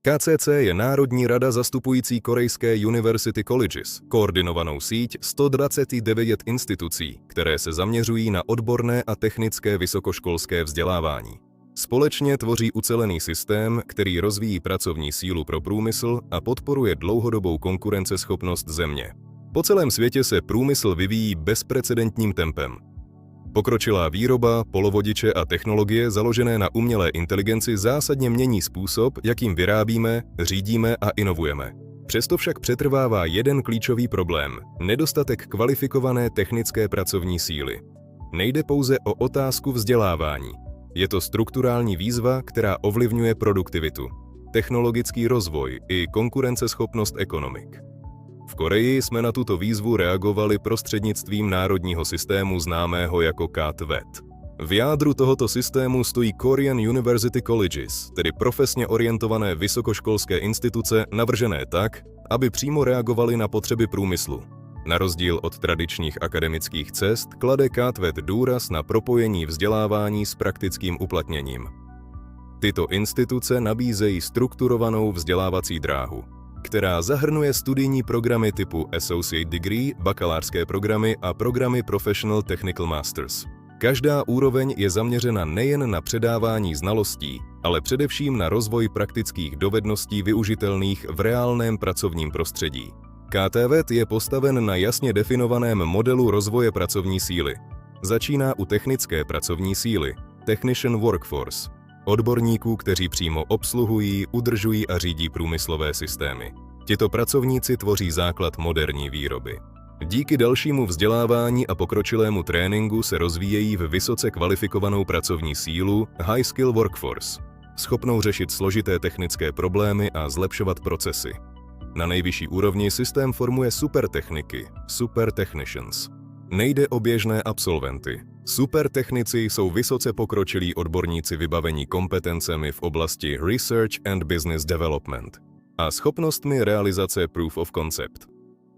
KCC je Národní rada zastupující korejské University Colleges, koordinovanou síť 129 institucí, které se zaměřují na odborné a technické vysokoškolské vzdělávání. Společně tvoří ucelený systém, který rozvíjí pracovní sílu pro průmysl a podporuje dlouhodobou konkurenceschopnost země. Po celém světě se průmysl vyvíjí bezprecedentním tempem. Pokročilá výroba, polovodiče a technologie založené na umělé inteligenci zásadně mění způsob, jakým vyrábíme, řídíme a inovujeme. Přesto však přetrvává jeden klíčový problém – nedostatek kvalifikované technické pracovní síly. Nejde pouze o otázku vzdělávání. Je to strukturální výzva, která ovlivňuje produktivitu, technologický rozvoj i konkurenceschopnost ekonomik. V Koreji jsme na tuto výzvu reagovali prostřednictvím národního systému známého jako KTVET. V jádru tohoto systému stojí Korean University Colleges, tedy profesně orientované vysokoškolské instituce navržené tak, aby přímo reagovaly na potřeby průmyslu. Na rozdíl od tradičních akademických cest klade KTVET důraz na propojení vzdělávání s praktickým uplatněním. Tyto instituce nabízejí strukturovanou vzdělávací dráhu, která zahrnuje studijní programy typu Associate Degree, bakalářské programy a programy Professional Technical Masters. Každá úroveň je zaměřena nejen na předávání znalostí, ale především na rozvoj praktických dovedností využitelných v reálném pracovním prostředí. KTVET je postaven na jasně definovaném modelu rozvoje pracovní síly. Začíná u technické pracovní síly, Technician Workforce, odborníků, kteří přímo obsluhují, udržují a řídí průmyslové systémy. Tito pracovníci tvoří základ moderní výroby. Díky dalšímu vzdělávání a pokročilému tréninku se rozvíjejí v vysoce kvalifikovanou pracovní sílu High Skill Workforce, schopnou řešit složité technické problémy a zlepšovat procesy. Na nejvyšší úrovni systém formuje supertechniky, Super Technicians. Nejde o běžné absolventy. Supertechnici jsou vysoce pokročilí odborníci vybavení kompetencemi v oblasti Research and Business Development a schopnostmi realizace Proof of Concept.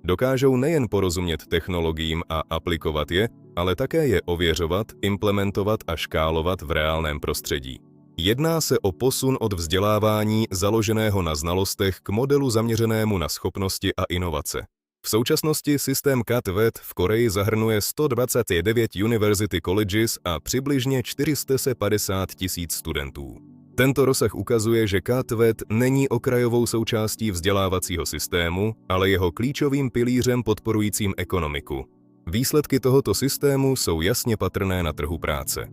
Dokážou nejen porozumět technologiím a aplikovat je, ale také je ověřovat, implementovat a škálovat v reálném prostředí. Jedná se o posun od vzdělávání založeného na znalostech k modelu zaměřenému na schopnosti a inovace. V současnosti systém KTVET v Koreji zahrnuje 129 University Colleges a přibližně 450 000 studentů. Tento rozsah ukazuje, že KTVET není okrajovou součástí vzdělávacího systému, ale jeho klíčovým pilířem podporujícím ekonomiku. Výsledky tohoto systému jsou jasně patrné na trhu práce.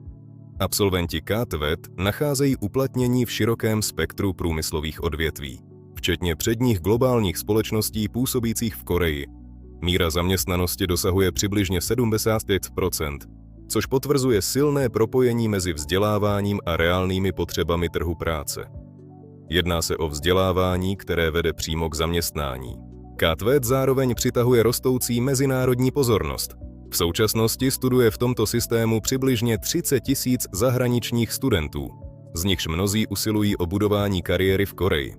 Absolventi KTVET nacházejí uplatnění v širokém spektru průmyslových odvětví, včetně předních globálních společností působících v Koreji. Míra zaměstnanosti dosahuje přibližně 75%, což potvrzuje silné propojení mezi vzděláváním a reálnými potřebami trhu práce. Jedná se o vzdělávání, které vede přímo k zaměstnání. KTVET zároveň přitahuje rostoucí mezinárodní pozornost. V současnosti studuje v tomto systému přibližně 30 000 zahraničních studentů, z nichž mnozí usilují o budování kariéry v Koreji.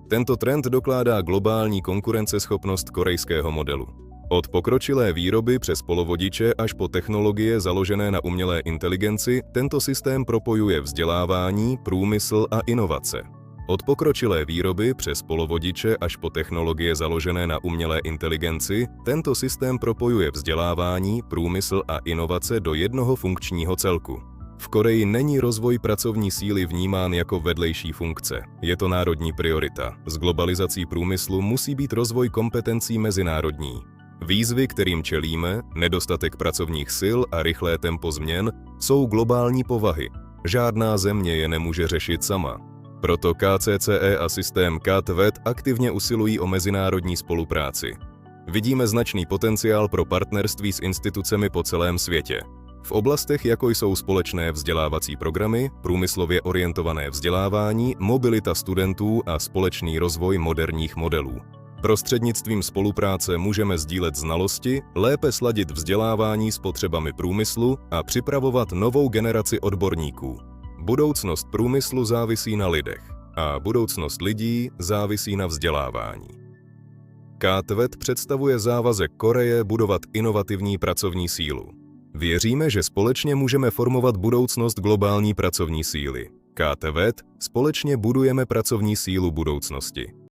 Tento trend dokládá globální konkurenceschopnost korejského modelu. Od pokročilé výroby přes polovodiče až po technologie založené na umělé inteligenci, tento systém propojuje vzdělávání, průmysl a inovace. Od pokročilé výroby přes polovodiče až po technologie založené na umělé inteligenci, tento systém propojuje vzdělávání, průmysl a inovace do jednoho funkčního celku. V Koreji není rozvoj pracovní síly vnímán jako vedlejší funkce. Je to národní priorita. S globalizací průmyslu musí být rozvoj kompetencí mezinárodní. Výzvy, kterým čelíme, nedostatek pracovních sil a rychlé tempo změn, jsou globální povahy. Žádná země je nemůže řešit sama. Proto KCCE a systém KTVET aktivně usilují o mezinárodní spolupráci. Vidíme značný potenciál pro partnerství s institucemi po celém světě. V oblastech, jako jsou společné vzdělávací programy, průmyslově orientované vzdělávání, mobilita studentů a společný rozvoj moderních modelů. Prostřednictvím spolupráce můžeme sdílet znalosti, lépe sladit vzdělávání s potřebami průmyslu a připravovat novou generaci odborníků. Budoucnost průmyslu závisí na lidech a budoucnost lidí závisí na vzdělávání. KTVET představuje závazek Koreje budovat inovativní pracovní sílu. Věříme, že společně můžeme formovat budoucnost globální pracovní síly. KTVET, společně budujeme pracovní sílu budoucnosti.